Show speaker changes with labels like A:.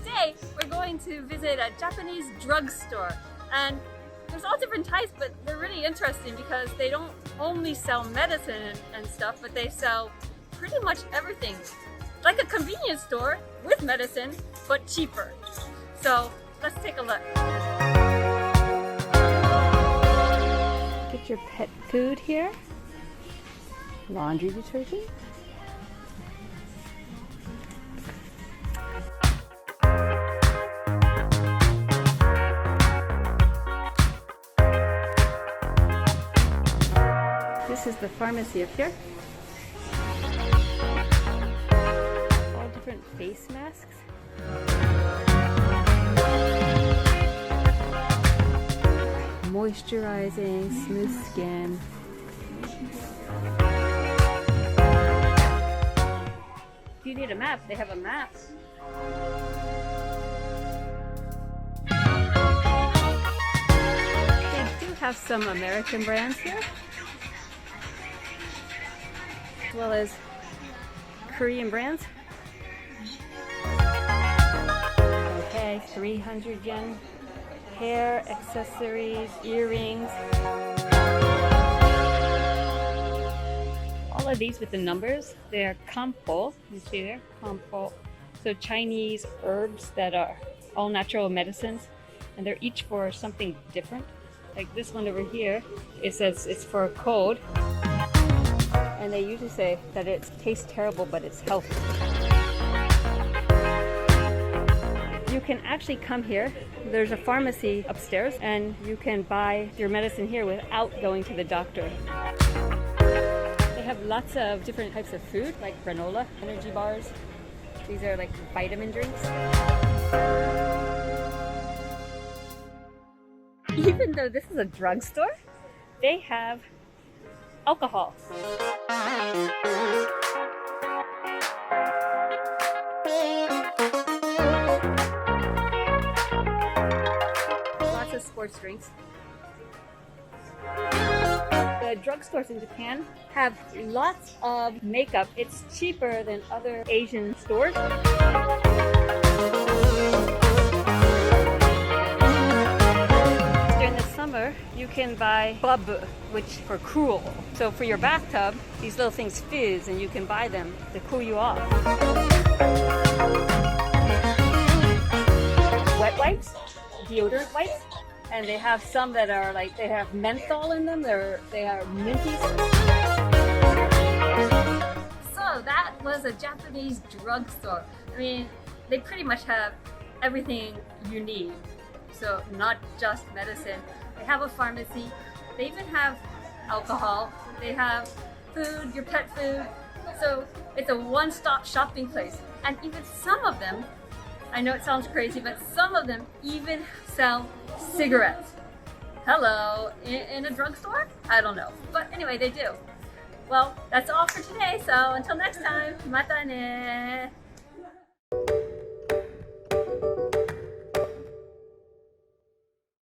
A: today we're going to visit a Japanese drugstore, and there's all different types, but they're really interesting because they don't only sell medicine and stuff, but they sell pretty much everything. Like a convenience store with medicine, but cheaper. So let's take a look. Get your pet food here. Laundry detergent. This is the pharmacy up here. All different face masks. Moisturizing, smooth skin. If you need a map, they have a map. They do have some American brands here, as well as Korean brands. Okay, 300 yen. Hair, accessories, earrings. All of these with the numbers, they're kampo. You see there, kampo. So Chinese herbs that are all natural medicines, and they're each for something different. Like this one over here, it says it's for a cold. And they usually say that it tastes terrible, but it's healthy. You can actually come here. There's a pharmacy upstairs, and you can buy your medicine here without going to the doctor. They have lots of different types of food, like granola, energy bars. These are like vitamin drinks. Even though this is a drugstore, they have alcohol. Lots of sports drinks. The drugstores in Japan have lots of makeup. It's cheaper than other Asian stores. During the summer, you can buy bub, which for cool. So for your bathtub, these little things fizz, and you can buy them to cool you off. Wet wipes, deodorant wipes, and they have some that are like, they have menthol in them. They are minty. So that was a Japanese drugstore. I mean, they pretty much have everything you need. So not just medicine. They have a pharmacy. They even have alcohol. They have food, your pet food. So it's a one-stop shopping place. And even some of them, I know it sounds crazy, but some of them even sell cigarettes. Hello, in a drugstore? I don't know. But anyway, they do. Well, that's all for today. So until next time, mata ne!